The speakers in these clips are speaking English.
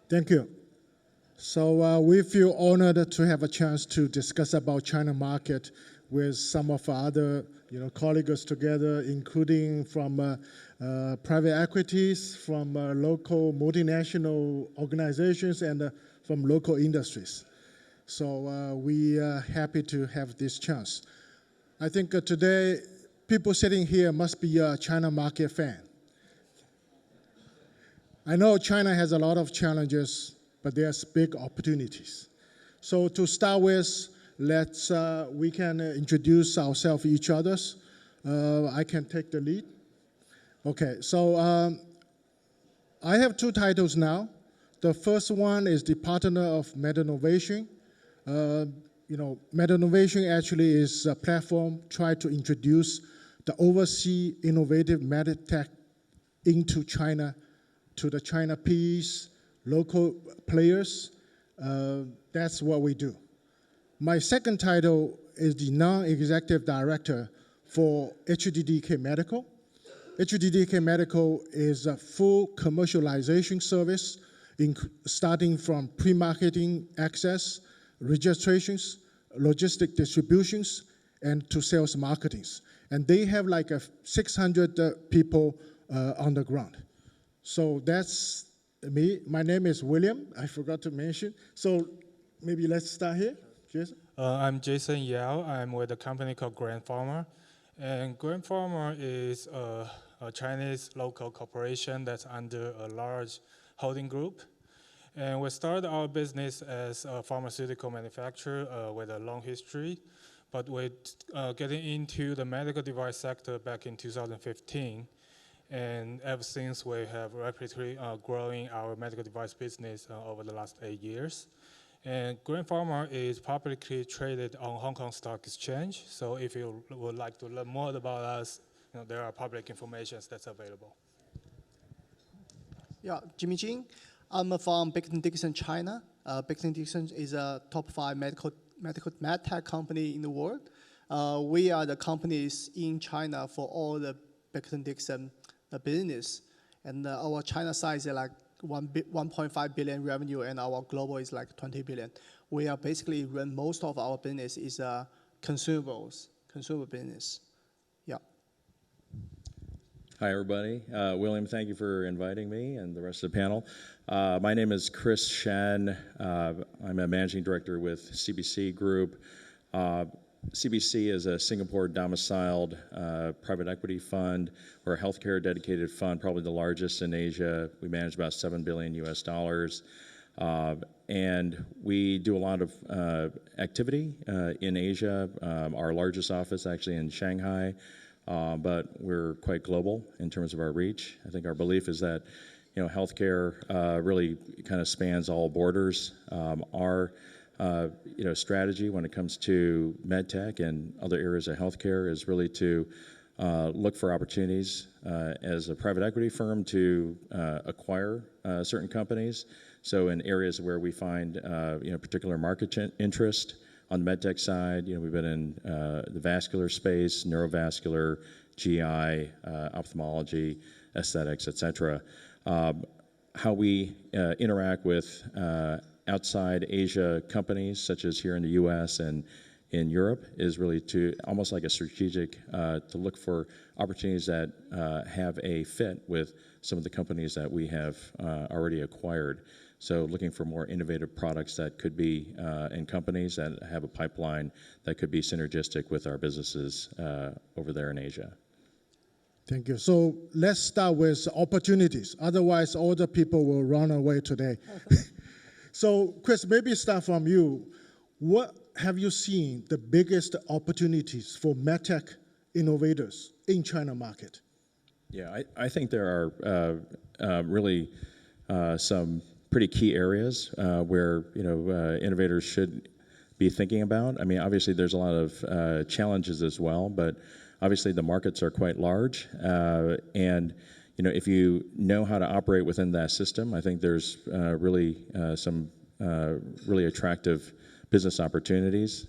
Thank you. So we feel honored to have a chance to discuss about China market with some of our other colleagues together, including from private equities, from local multinational organizations, and from local industries. So we are happy to have this chance. I think today, people sitting here must be a China market fan. I know China has a lot of challenges, but there's big opportunities. So to start with, we can introduce ourselves each other's. I can take the lead. Okay, so I have two titles now. The first one is the partner of Mednovation. Mednovation actually is a platform trying to introduce the overseas innovative medtech into China, to the China PEs, local players. That's what we do. My second title is the non-executive director for HDDK Medical. HDDK Medical is a full commercialization service starting from pre-marketing access, registrations, logistic distributions, and to sales marketings. And they have like 600 people on the ground. So that's me. My name is William. I forgot to mention. So maybe let's start here. Jason? I'm Jason Yao. I'm with a company called Pharma. And Pharma is a Chinese local corporation that's under a large holding group. And we started our business as a pharmaceutical manufacturer with a long history. But we're getting into the medical device sector back in 2015. And ever since, we have rapidly growing our medical device business over the last 8 years. And Pharma is publicly traded on Hong Kong Stock Exchange. So if you would like to learn more about us, there are public information that's available. Yeah, Jimmy Jin. I'm from Becton Dickinson, China. Becton Dickinson is a top 5 medical medtech company in the world. We are the companies in China for all the Becton Dickinson business. And our China size is like 1.5 billion revenue, and our global is like 20 billion. We are basically run most of our business is consumer business. Yeah. Hi, everybody. William, thank you for inviting me and the rest of the panel. My name is Chris Shen. I'm a managing director with CBC Group. CBC is a Singapore-domiciled private equity fund. We're a healthcare dedicated fund, probably the largest in Asia. We manage about $7 billion US. And we do a lot of activity in Asia. Our largest office actually in Shanghai, but we're quite global in terms of our reach. I think our belief is that healthcare really kind of spans all borders. Our strategy when it comes to medtech and other areas of healthcare is really to look for opportunities as a private equity firm to acquire certain companies. So in areas where we find particular market interest on the medtech side, we've been in the vascular space, neurovascular, GI, ophthalmology, aesthetics, et cetera. How we interact with outside Asia companies, such as here in the US and in Europe, is really to almost like a strategic to look for opportunities that have a fit with some of the companies that we have already acquired. So looking for more innovative products that could be in companies that have a pipeline that could be synergistic with our businesses over there in Asia. Thank you. So let's start with opportunities. Otherwise, all the people will run away today. So, Chris, maybe start from you. What have you seen the biggest opportunities for medtech innovators in China market? Yeah, I think there are really some pretty key areas where innovators should be thinking about. I mean, obviously there's a lot of challenges as well, but obviously the markets are quite large, and if you know how to operate within that system, I think there's really some really attractive business opportunities.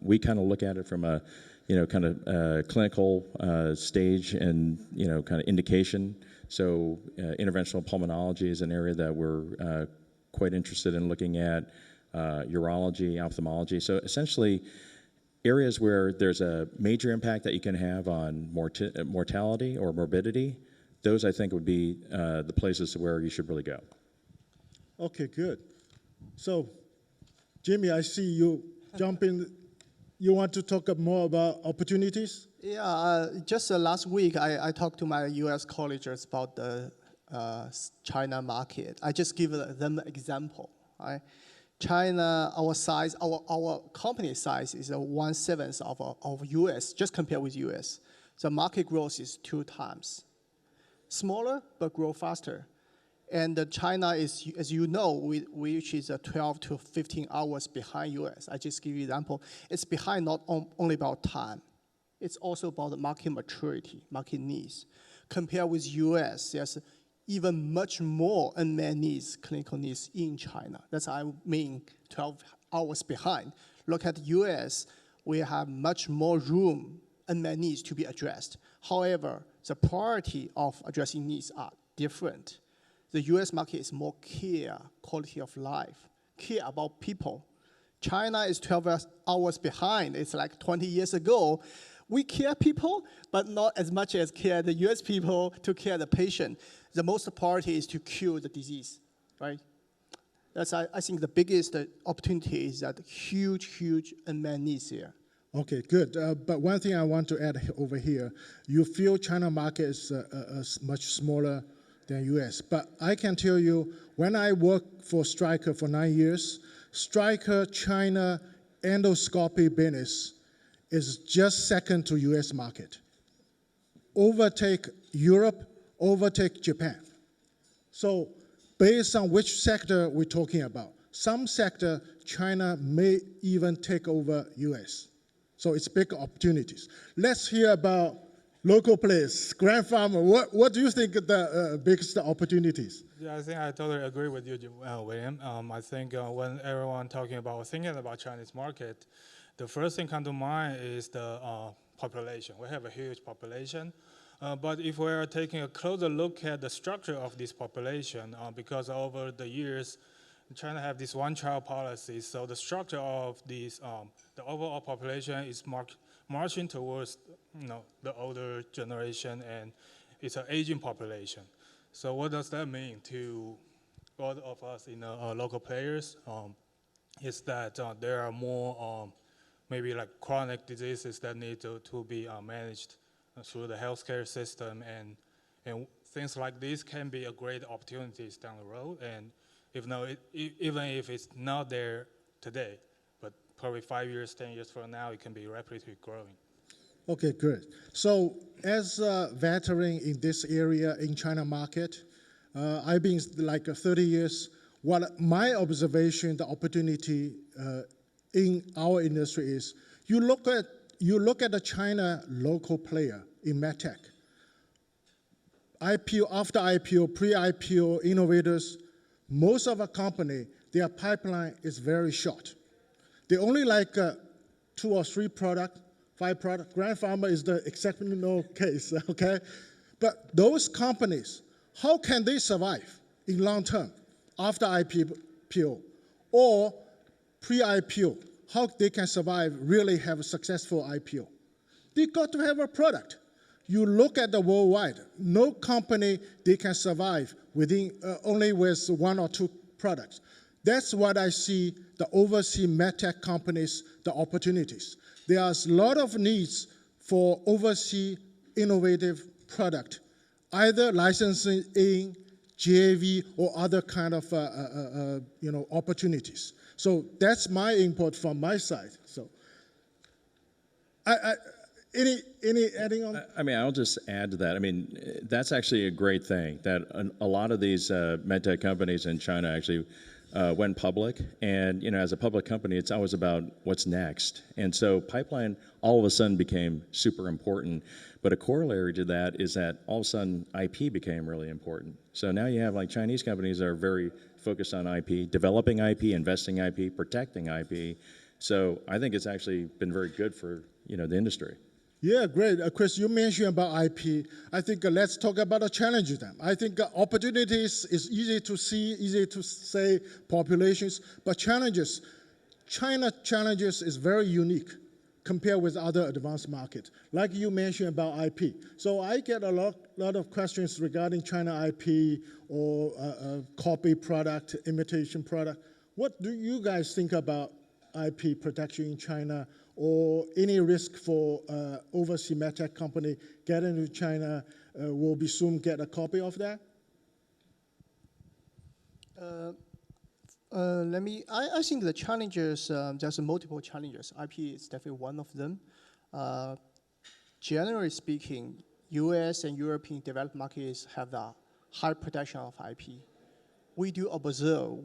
We kind of look at it from a kind of clinical stage and kind of indication. So interventional pulmonology is an area that we're quite interested in looking at urology, ophthalmology. So essentially, areas where there's a major impact that you can have on mortality or morbidity, those I think would be the places where you should really go. Okay, good. So, Jimmy, I see you jumping. You want to talk more about opportunities? Yeah, just last week I talked to my U.S. colleagues about the China market. I just give them an example. Right? China, our size, our company size is 1/7 of U.S. Just compared with U.S. The market growth is 2 times. Smaller, but grow faster. And China is, as you know, which is 12 to 15 hours behind US. I just give you an example. It's behind not only about time. It's also about the market maturity, market needs. Compared with US, there's even much more unmet needs, clinical needs in China. That's what I mean 12 hours behind. Look at US, we have much more room, unmet needs to be addressed. However, the priority of addressing needs are different. The US market is more care, quality of life, care about people. China is 12 hours behind. It's like 20 years ago. We care people, but not as much as care the US people to care the patient. The most priority is to cure the disease, right? That's, I think, the biggest opportunity is that huge unmet needs here. Okay, good. But one thing I want to add over here, you feel China market is much smaller than US. But I can tell you, when I worked for Stryker for 9 years, Stryker China endoscopy business is just second to US market. Overtake Europe, overtake Japan. So based on which sector we're talking about, some sector, China may even take over US. So it's big opportunities. Let's hear about local players, Grand Pharma. What do you think are the biggest opportunities? Yeah, I think I totally agree with you, William. I think when everyone thinking about Chinese market, the first thing come to mind is the population. We have a huge population, but if we are taking a closer look at the structure of this population, because over the years, China have this one-child policy, so the structure of this, the overall population is marching towards the older generation, and it's an aging population. So what does that mean to all of us in local players? Is that there are more maybe like chronic diseases that need to be managed through the healthcare system, and things like this can be a great opportunities down the road. And even if it's not there today, but probably 5 years, 10 years from now, it can be rapidly growing. Okay, good. So as a veteran in this area in China market, I've been like 30 years. What my observation, the opportunity in our industry is, you look at the China local player in medtech. IPO, after IPO, pre-IPO innovators, most of our company, their pipeline is very short. They only like 2 or 3 products, 5 products. Grand Pharma is the exceptional case, okay? But those companies, how can they survive in long term after IPO or pre-IPO? How they can survive, really have a successful IPO? They got to have a product. You look at the worldwide, no company, they can survive within only with 1 or 2 products. That's what I see the overseas medtech companies, the opportunities. There's a lot of needs for overseas innovative product, either licensing in JV or other kind of opportunities. So that's my input from my side. So, any adding on? I mean, I'll just add to that. I mean, that's actually a great thing that a lot of these medtech companies in China actually went public. And as a public company, it's always about what's next. And so pipeline all of a sudden became super important. But a corollary to that is that all of a sudden IP became really important. So now you have like Chinese companies that are very focused on IP, developing IP, investing IP, protecting IP. So I think it's actually been very good for the industry. Yeah, great. Chris, you mentioned about IP. I think let's talk about the challenges then. I think opportunities is easy to see, easy to say, populations, but challenges, China challenges is very unique compared with other advanced markets. Like you mentioned about IP. So I get a lot of questions regarding China IP or copy product, imitation product. What do you guys think about IP protection in China, or any risk for overseas medtech company getting into China will be soon get a copy of that? I think the challenges, there's multiple challenges. IP is definitely one of them. Generally speaking, US and European developed markets have the high protection of IP. We do observe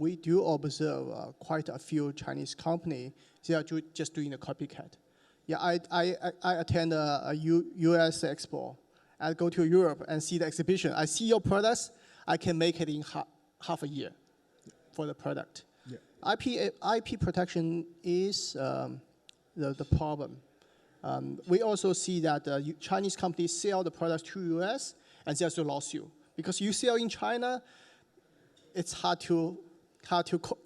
quite a few Chinese companies, they are just doing the copycat. Yeah, I attend a US expo. I go to Europe and see the exhibition. I see your products, I can make it in half a year for the product. Yeah. IP protection is the problem. We also see that Chinese companies sell the products to US and there's a lawsuit. Because you sell in China, it's hard to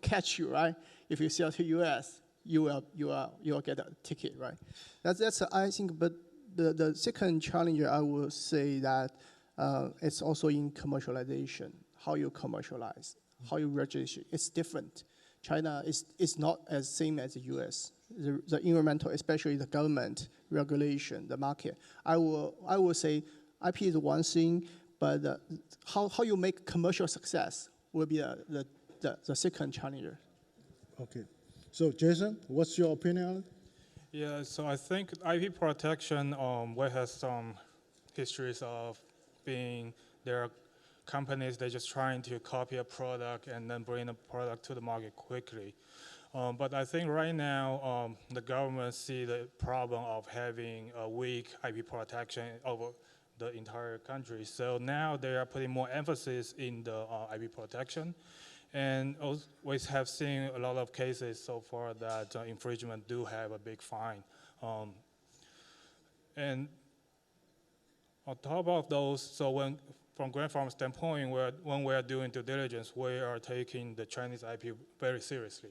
catch you, right? If you sell to US, you will get a ticket, right? That's I think. But the second challenge I will say that it's also in commercialization. How you commercialize, how you register, it's different. China is not as same as the US. The environmental, especially the government regulation, the market. I will say IP is one thing, but how you make commercial success will be the second challenge. Okay. So Jason, what's your opinion on it? Yeah, so I think IP protection has some histories of being there are companies they're just trying to copy a product and then bring the product to the market quickly. But I think right now the government see the problem of having a weak IP protection over the entire country. So now they are putting more emphasis in the IP protection. And we have seen a lot of cases so far that infringement do have a big fine. And on top of those, so from Grand Pharma's standpoint, when we are doing due diligence, we are taking the Chinese IP very seriously.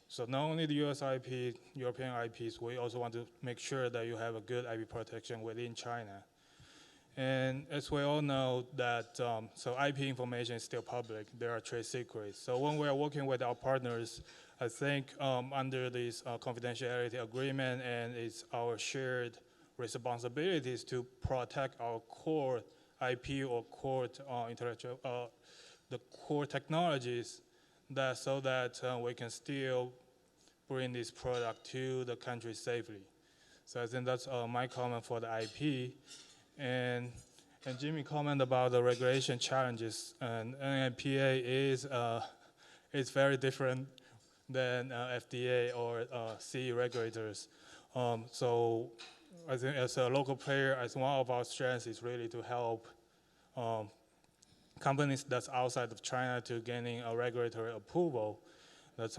So not only the US IP, European IPs, we also want to make sure that you have a good IP protection within China. And as we all know that, so IP information is still public, there are trade secrets. So when we are working with our partners, I think under this confidentiality agreement and it's our shared responsibilities to protect our core IP or core intellectual, the core technologies so that we can still bring this product to the country safely. So I think that's my comment for the IP. And Jimmy commented about the regulation challenges, and NMPA is very different than FDA or CE regulators. So I think as a local player, as one of our strengths is really to help companies that's outside of China to gaining a regulatory approval. That's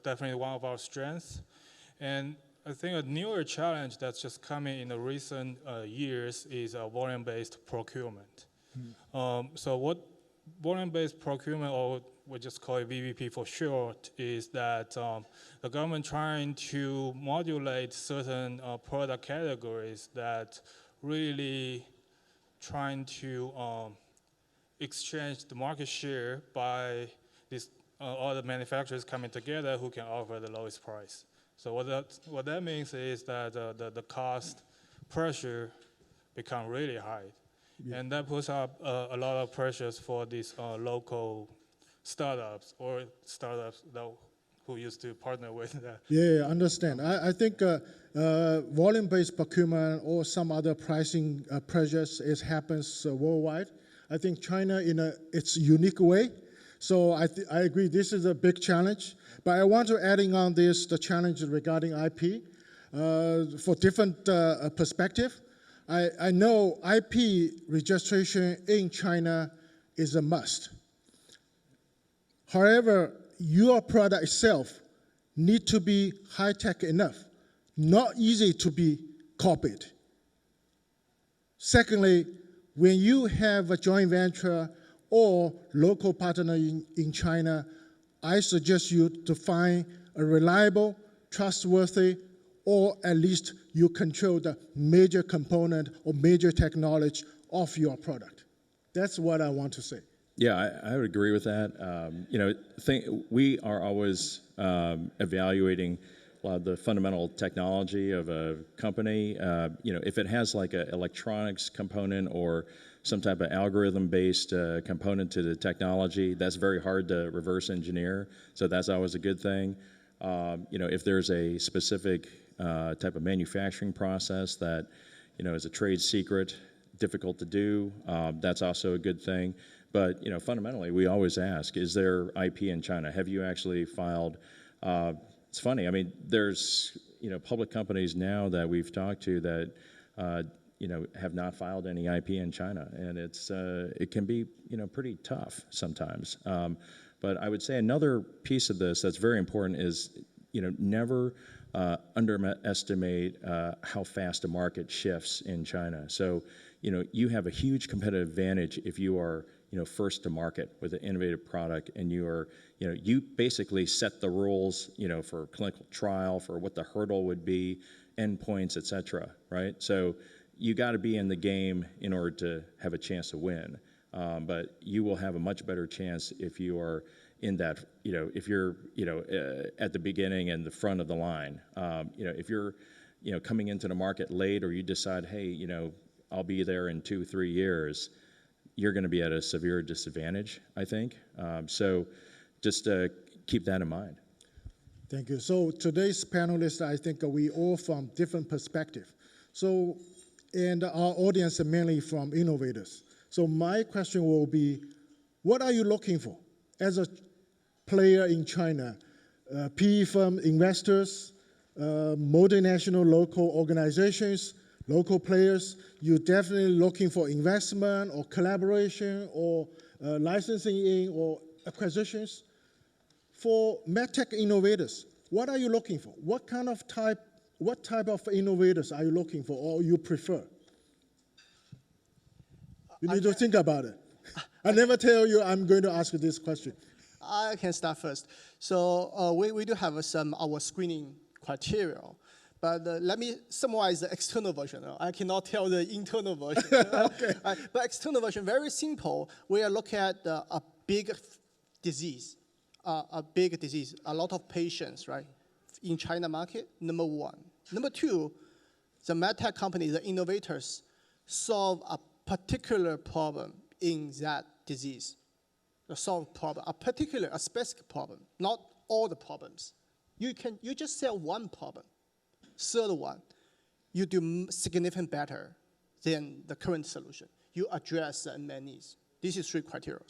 definitely one of our strengths. And I think a newer challenge that's just coming in the recent years is volume-based procurement. So what volume-based procurement, or we just call it VBP for short, is that the government trying to modulate certain product categories that really trying to exchange the market share by these all the manufacturers coming together who can offer the lowest price. So what that means is that the cost pressure become really high. Yeah. And that puts up a lot of pressures for these local startups or startups who used to partner with that. Yeah, I understand. I think volume-based procurement or some other pricing pressures happens worldwide. I think China in its unique way. So I agree this is a big challenge. But I want to adding on this the challenge regarding IP for different perspective. I know IP registration in China is a must. However, your product itself need to be high-tech enough, not easy to be copy it. Secondly, when you have a joint venture or local partner in China, I suggest you to find a reliable, trustworthy, or at least you control the major component or major technology of your product. That's what I want to say. Yeah, I would agree with that. We are always evaluating a lot of the fundamental technology of a company. If it has like an electronics component or some type of algorithm-based component to the technology, that's very hard to reverse engineer. So that's always a good thing. If there's a specific type of manufacturing process that is a trade secret, difficult to do, that's also a good thing. But fundamentally, we always ask: is there IP in China? Have you actually filed? It's funny. I mean, there's public companies now that we've talked to that have not filed any IP in China, and it can be pretty tough sometimes. But I would say another piece of this that's very important is never underestimate how fast a market shifts in China. So you have a huge competitive advantage if you are first to market with an innovative product, and you basically set the rules for clinical trial, for what the hurdle would be, endpoints, et cetera, right? So you got to be in the game in order to have a chance to win. But you will have a much better chance if you are in that, if you're, at the beginning and the front of the line. If you're, coming into the market late, or you decide, hey, I'll be there in 2-3 years, you're going to be at a severe disadvantage, I think. So just keep that in mind. Thank you. So today's panelists, I think we all from different perspectives. So, and our audience are mainly from innovators. So my question will be, what are you looking for as a player in China? PE firm investors, multinational local organizations, local players, you're definitely looking for investment or collaboration or licensing in or acquisitions. For medtech innovators, what are you looking for? What type of innovators are you looking for or you prefer? You need to think about it. I never tell you I'm going to ask you this question. I can start first. So we do have our screening criteria. But let me summarize the external version. I cannot tell the internal version. Okay. But external version, very simple. We are looking at a big disease, a lot of patients, right, in China market, number one. Number two, the medtech companies, the innovators, solve a particular problem in that disease. Solve problem, a specific problem, not all the problems. You just sell one problem. Third one, you do significantly better than the current solution. You address the unmet needs. This is 3 criteria.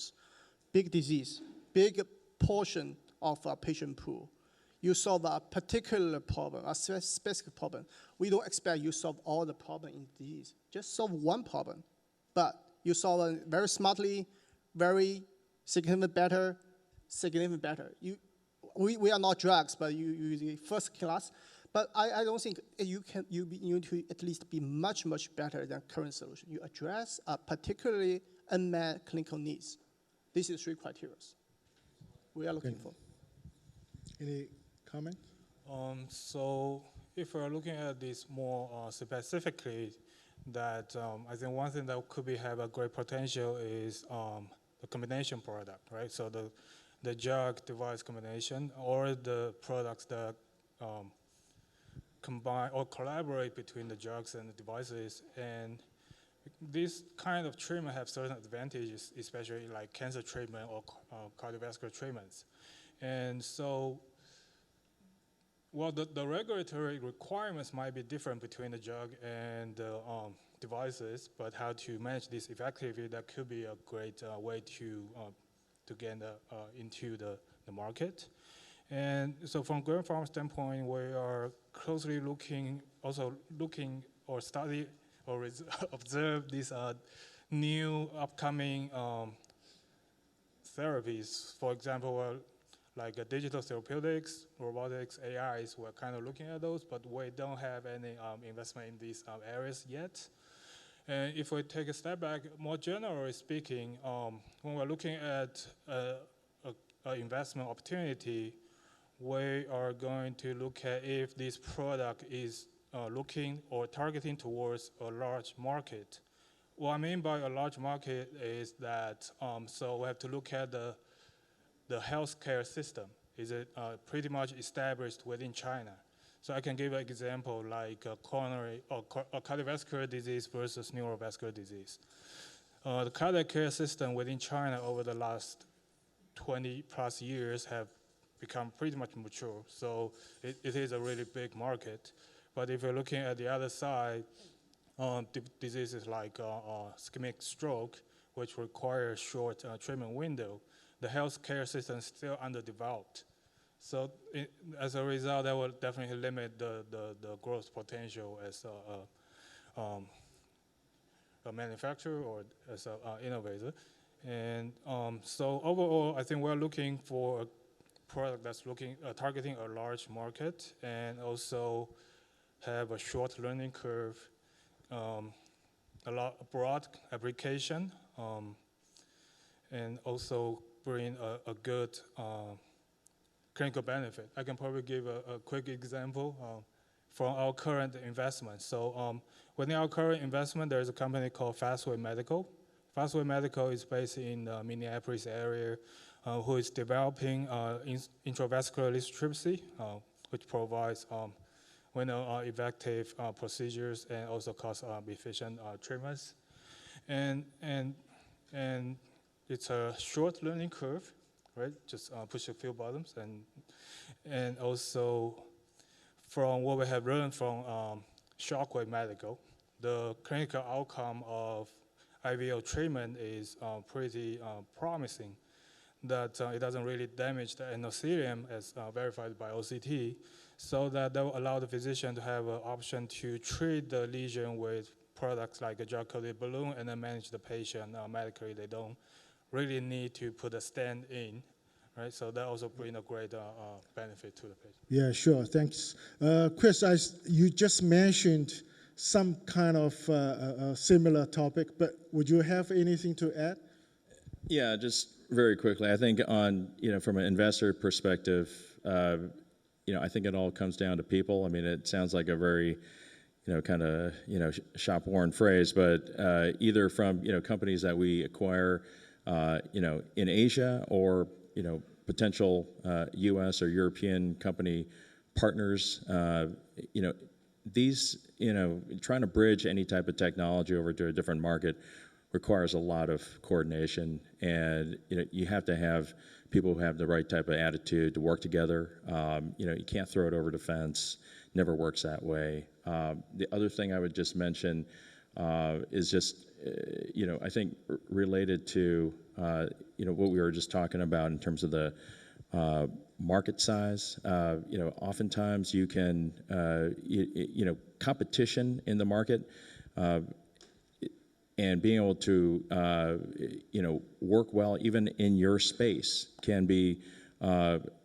Big disease, big portion of a patient pool. You solve a particular problem, a specific problem. We don't expect you solve all the problem in disease. Just solve one problem. But you solve it very smartly, very significantly better. We are not drugs, but you first class. But I don't think you need to at least be much better than current solution. You address a particularly unmet clinical needs. This is 3 criteria we are looking for. Any comment? So if we're looking at this more specifically, that I think one thing that could have a great potential is the combination product, right? So the drug device combination, or the products that combine or collaborate between the drugs and the devices. And this kind of treatment have certain advantages, especially like cancer treatment or cardiovascular treatments. And so, well, the regulatory requirements might be different between the drug and the devices, but how to manage this effectively, that could be a great way to get into the market. And so from Grand Pharma standpoint, we are closely looking or study or observe these new upcoming therapies. For example, we're like digital therapeutics, robotics, AIs. We're kind of looking at those, but we don't have any investment in these areas yet. And if we take a step back, more generally speaking, when we're looking at an investment opportunity, we are going to look at if this product is looking or targeting towards a large market. What I mean by a large market is that, so we have to look at the healthcare system. Is it pretty much established within China? So I can give an example like coronary or cardiovascular disease versus neurovascular disease. The cardiac care system within China over the last 20 plus years have become pretty much mature. So it is a really big market. But if you're looking at the other side, diseases like ischemic stroke, which require short treatment window, the healthcare system is still underdeveloped. So as a result, that will definitely limit the growth potential as a manufacturer or as an innovator. And so overall, I think we're looking for a product that's targeting a large market and also have a short learning curve, a broad application, and also bring a good clinical benefit. I can probably give a quick example from our current investment. So within our current investment, there's a company called Fastway Medical. Fastway Medical is based in the Minneapolis area, who is developing intravascular lithotripsy, which provides effective procedures and also cost-efficient treatments. And it's a short learning curve, right? Just push a few buttons. And also from what we have learned from Shockwave Medical, the clinical outcome of IVL treatment is pretty promising, that it doesn't really damage the endothelium as verified by OCT, so that will allow the physician to have an option to treat the lesion with products like a drug-coated balloon and then manage the patient medically. They don't really need to put a stent in, right? So that also brings a great benefit to the patient. Yeah, sure, thanks. Chris, you just mentioned some kind of similar topic, but would you have anything to add? Yeah, just very quickly. I think from an investor perspective, I think it all comes down to people. I mean, it sounds like a very, kind of, shop-worn phrase, but either from, companies that we acquire, in Asia or, potential U.S. or European company partners, these, trying to bridge any type of technology over to a different market requires a lot of coordination, and you have to have people who have the right type of attitude to work together. You can't throw it over the fence. Never works that way. The other thing I would just mention is just, I think related to, what we were just talking about in terms of the market size. Oftentimes you can, competition in the market, and being able to, work well even in your space can be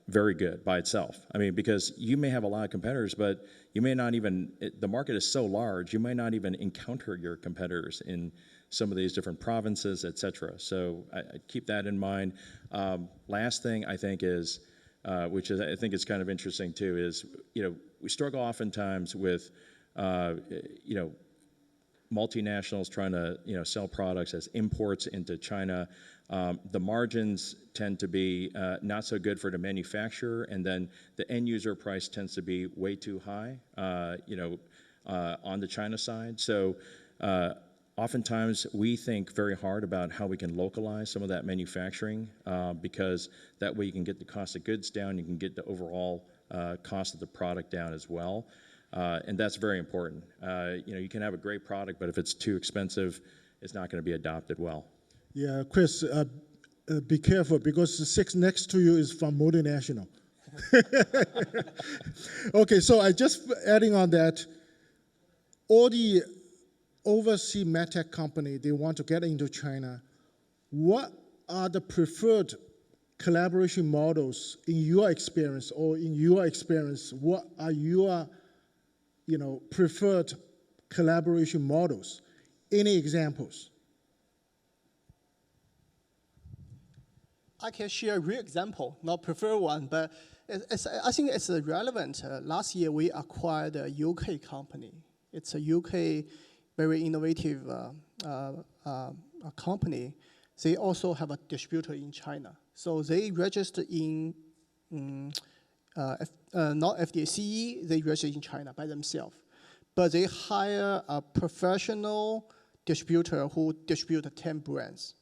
very good by itself. I mean, because you may have a lot of competitors, but you may not even, the market is so large, you might not even encounter your competitors in some of these different provinces, et cetera. So I keep that in mind. Last thing I think is, which is, I think is kind of interesting too, is, we struggle oftentimes with, multinationals trying to sell products as imports into China. The margins tend to be not so good for the manufacturer, and then the end user price tends to be way too high, on the China side. So oftentimes we think very hard about how we can localize some of that manufacturing, because that way you can get the cost of goods down, you can get the overall cost of the product down as well. And that's very important. You can have a great product, but if it's too expensive, it's not going to be adopted well. Yeah, Chris, be careful, because the six next to you is from multinational. Okay, so I just adding on that, all the overseas medtech company, they want to get into China. What are the preferred collaboration models in your experience, what are your preferred collaboration models? Any examples? I can share a real example, not prefer one, but I think it's relevant. Last year, we acquired a UK company. It's a UK very innovative company. They also have a distributor in China. So they registered in, not FDA CE, they registered in China by themselves. But they hire a professional distributor who distributes 10 brands.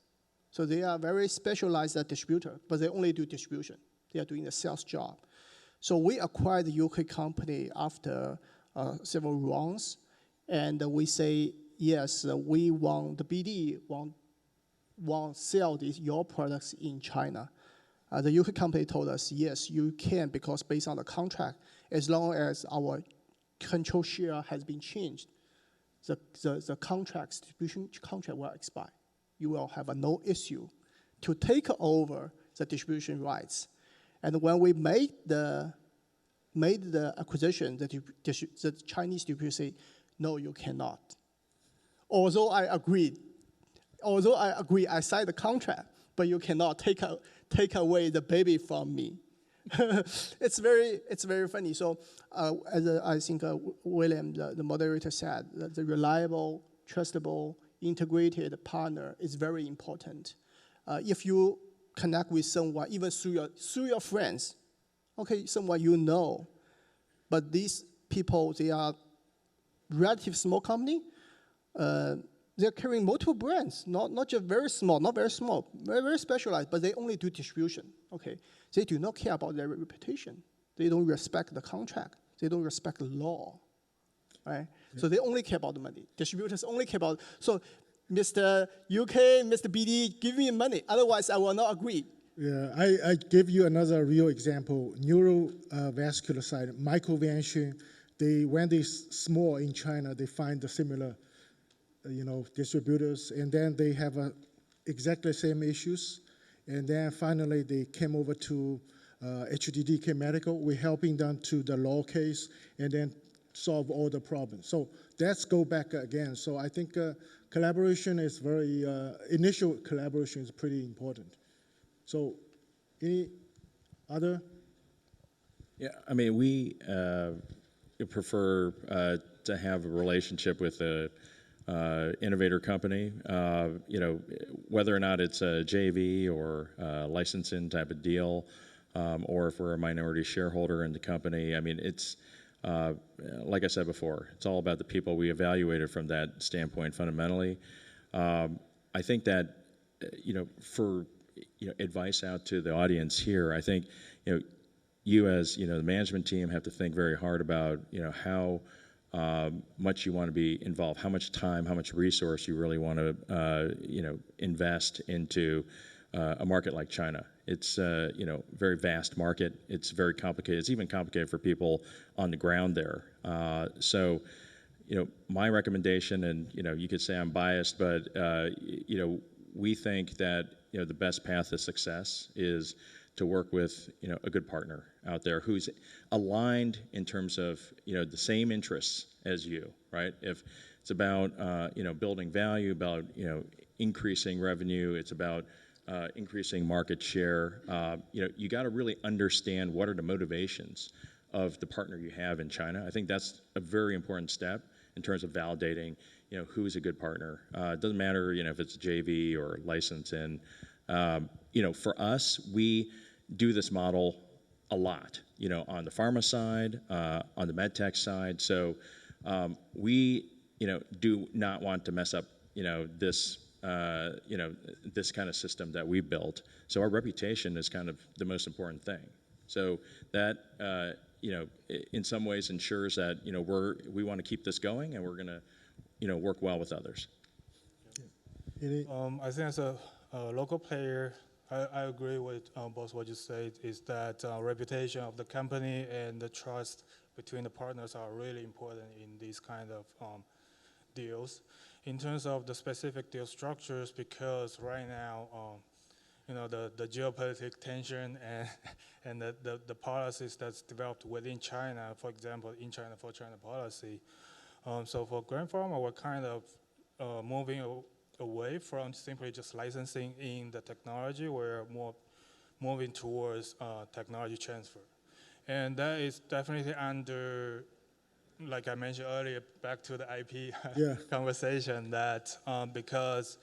So they are very specialized distributor, but they only do distribution. They are doing the sales job. So we acquired the UK company after several rounds, and we say, yes, we want the BD, want sell your products in China. The UK company told us, yes, you can, because based on the contract, as long as our control share has been changed, the distribution contract will expire. You will have no issue to take over the distribution rights. And when we made the acquisition, the Chinese distributor said, no, you cannot. Although I agreed, I signed the contract, but you cannot take away the baby from me. It's very funny. So as I think William, the moderator said, the reliable, trustable, integrated partner is very important. If you connect with someone, even through your friends, okay, someone you know, but these people, they are relatively small company. They're carrying multiple brands, not just very small, very specialized, but they only do distribution. Okay, they do not care about their reputation. They don't respect the contract. They don't respect the law, right? Yeah. So they only care about the money. Distributors only care about, so Mr. UK, Mr. BD, give me money. Otherwise, I will not agree. Yeah, I give you another real example. Neurovascular side, microvention. When they small in China, they find the similar, distributors, and then they have exactly the same issues. And then finally, they came over to HDDK Medical. We're helping them to the law case, and then solve all the problems. So let's go back again. So I think collaboration is initial collaboration is pretty important. So any other? Yeah, I mean, we prefer to have a relationship with a innovator company, whether or not it's a JV or a licensing type of deal, or if we're a minority shareholder in the company. I mean, it's, like I said before, it's all about the people. We evaluate it from that standpoint fundamentally. I think that, for advice out to the audience here, I think, you as, the management team have to think very hard about, how much you want to be involved, how much time, how much resource you really want to, invest into a market like China. It's very vast market. It's very complicated. It's even complicated for people on the ground there. So, my recommendation, and you could say I'm biased, but we think that the best path to success is to work with a good partner out there who's aligned in terms of the same interests as you, right? If it's about building value, about increasing revenue, it's about increasing market share. You got to really understand what are the motivations of the partner you have in China. I think that's a very important step in terms of validating who's a good partner. It doesn't matter if it's a JV or licensing. For us, we do this model a lot, on the pharma side, on the medtech side. So we, do not want to mess up, this, this kind of system that we built. So our reputation is kind of the most important thing. So that, in some ways ensures that, we want to keep this going, and we're going to, work well with others. I think as a local player, I agree with both what you said, is that reputation of the company and the trust between the partners are really important in these kind of deals. In terms of the specific deal structures, because right now the geopolitical tension and the policies that's developed within China, for example, in China for China policy. So for Grand Pharma, we're kind of moving away from simply just licensing in the technology. We're more moving towards technology transfer. And that is definitely under, like I mentioned earlier, back to the IP conversation, that because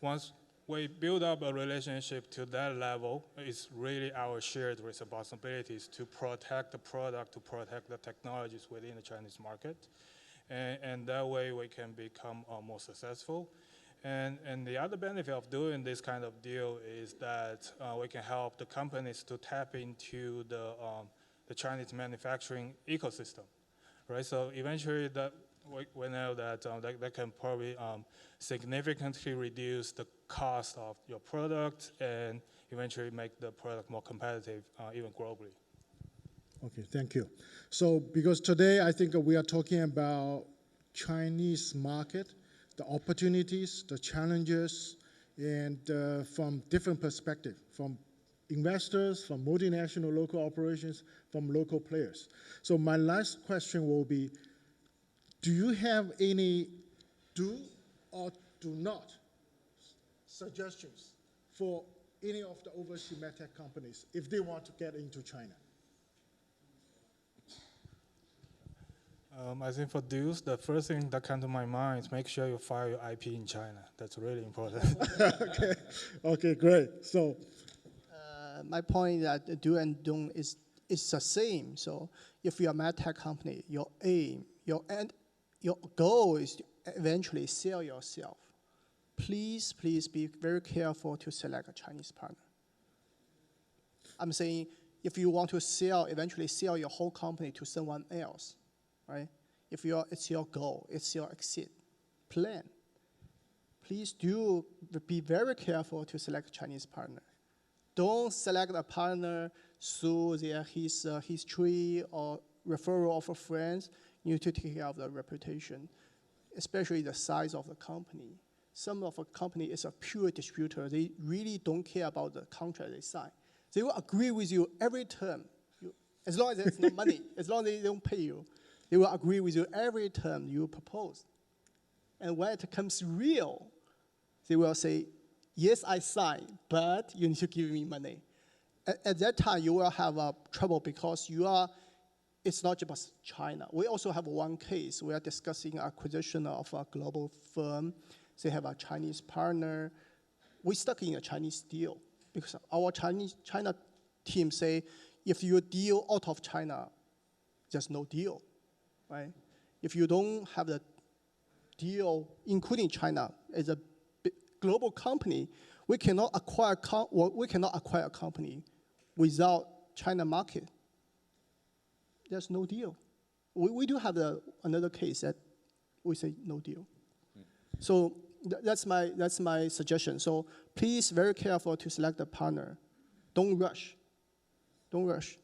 once we build up a relationship to that level, it's really our shared responsibilities to protect the product, to protect the technologies within the Chinese market. And that way we can become more successful. And the other benefit of doing this kind of deal is that we can help the companies to tap into the Chinese manufacturing ecosystem, right? So eventually we know that that can probably significantly reduce the cost of your product and eventually make the product more competitive, even globally. Okay, thank you. So because today I think we are talking about Chinese market, the opportunities, the challenges, and from different perspectives, from investors, from multinational local operations, from local players. So my last question will be, do you have any do or do not suggestions for any of the overseas medtech companies if they want to get into China? I think for dues, the first thing that comes to my mind is make sure you file your IP in China. That's really important. Okay, great. So, my point that the do and don't is the same. So if you're a medtech company, your aim, your goal is to eventually sell yourself. Please be very careful to select a Chinese partner. I'm saying if you want to eventually sell your whole company to someone else, right? If it's your goal, it's your exit plan, please do be very careful to select a Chinese partner. Don't select a partner through his history or referral of a friends. You need to take care of the reputation, especially the size of the company. Some of a company is a pure distributor. They really don't care about the contract they sign. They will agree with you every term. As long as there's no money, as long as they don't pay you, they will agree with you every term you propose. And when it comes real, they will say, yes, I signed, but you need to give me money. At that time, you will have trouble because it's not just China. We also have one case. We are discussing acquisition of a global firm. They have a Chinese partner. We stuck in a Chinese deal because our China team say, if you deal out of China, there's no deal, right? If you don't have the deal, including China, as a global company, we cannot acquire a company without China market. There's no deal. We do have another case that we say no deal. So that's my suggestion. So please, very careful to select a partner. Don't rush. Don't rush.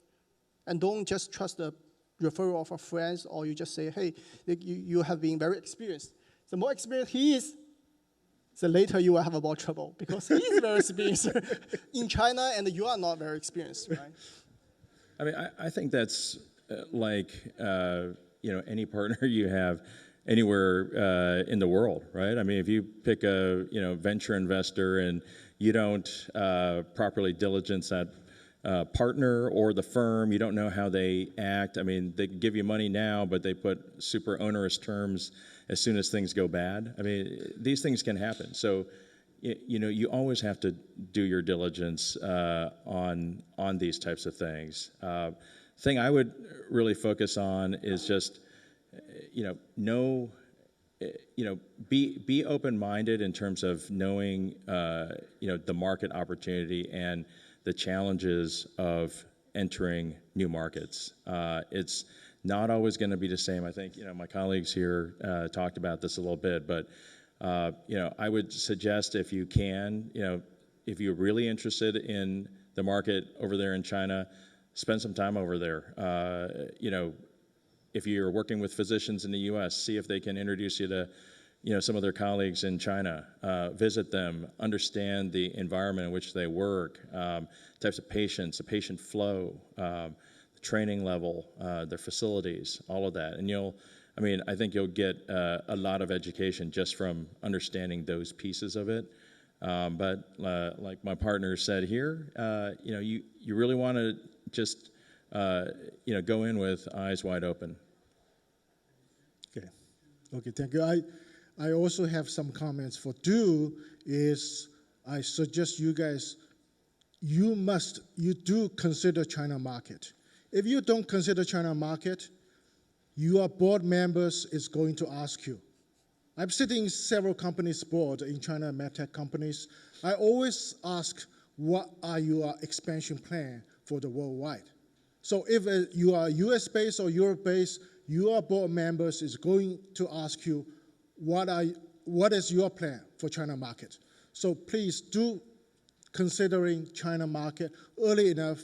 And don't just trust the referral of a friends, or you just say, hey, you have been very experienced. The more experienced he is, the later you will have more trouble because he is very experienced in China and you are not very experienced, right? I mean, I think that's like, any partner you have anywhere in the world, right? I mean, if you pick a, venture investor and you don't properly diligence that partner or the firm, you don't know how they act. I mean, they give you money now, but they put super onerous terms as soon as things go bad. I mean, these things can happen. So, you always have to do your diligence on these types of things. Thing I would really focus on is just, be open-minded in terms of knowing, the market opportunity and the challenges of entering new markets. It's not always going to be the same. I think, my colleagues here talked about this a little bit, but, I would suggest if you can, if you're really interested in the market over there in China, spend some time over there. If you're working with physicians in the U.S., see if they can introduce you to, some of their colleagues in China, visit them, understand the environment in which they work, types of patients, the patient flow, the training level, their facilities, all of that. And I think you'll get a lot of education just from understanding those pieces of it. But like my partner said here, you really want to just go in with eyes wide open. Okay, thank you. I also have some comments for Do. Is I suggest you guys, you do consider China market. If you don't consider China market, your board members is going to ask you. I'm sitting in several companies' board in China medtech companies. I always ask, what are your expansion plan for the worldwide? So if you are US-based or Europe-based, your board members is going to ask you, what is your plan for China market? So please do considering China market early enough,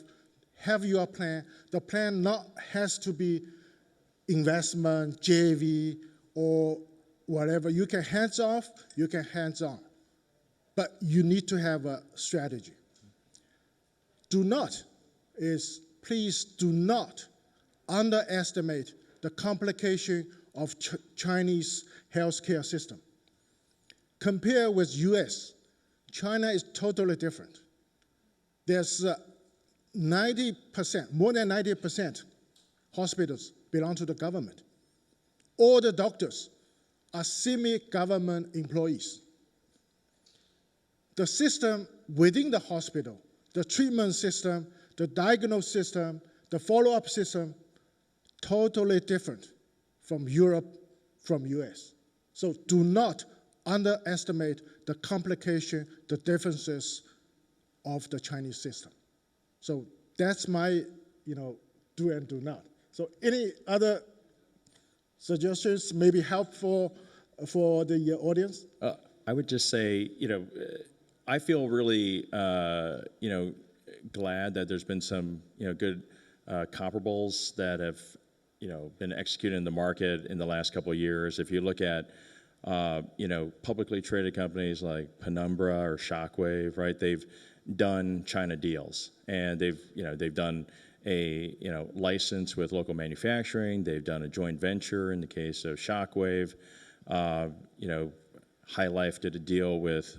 have your plan. The plan not has to be investment, JV, or whatever. You can hands off, you can hands on. But you need to have a strategy. Please do not underestimate the complication of Chinese healthcare system. Compare with US, China is totally different. There's 90%, more than 90% hospitals belong to the government. All the doctors are semi-government employees. The system within the hospital, the treatment system, the diagnosis system, the follow-up system, totally different from Europe, from US. So do not underestimate the complication, the differences of the Chinese system. So that's my, do and do not. So any other suggestions maybe helpful for the audience? I would just say, I feel really, glad that there's been some, good comparables that have, been executed in the market in the last couple of years. If you look at, publicly traded companies like Penumbra or Shockwave, right? They've done China deals, and they've done a license with local manufacturing. They've done a joint venture in the case of Shockwave. High Life did a deal with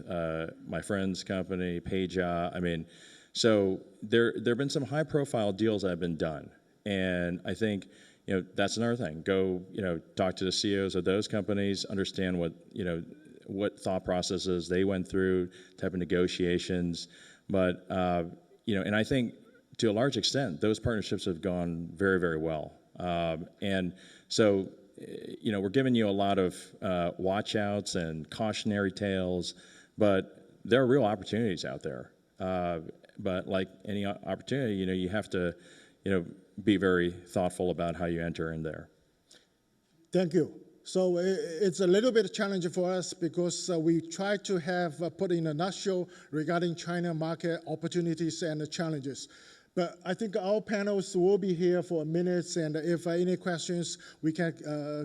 my friend's company, Peijia. So there have been some high-profile deals that have been done, and I think that's another thing. Go talk to the CEOs of those companies, understand what thought processes they went through, type of negotiations, but and I think to a large extent those partnerships have gone very, very well, and so. We're giving you a lot of watch outs and cautionary tales, but there are real opportunities out there. But like any opportunity, you have to, be very thoughtful about how you enter in there. Thank you. So it's a little bit challenging for us because we try to have put in a nutshell regarding China market opportunities and the challenges. But I think our panelists will be here for a minute, and if any questions, we can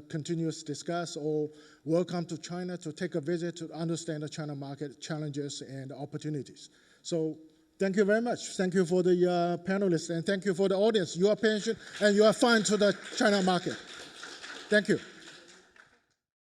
continue to discuss, or welcome to China to take a visit to understand the China market challenges and opportunities. So thank you very much. Thank you for the panelists, and thank you for the audience. Your attention and your fun to the China market. Thank you.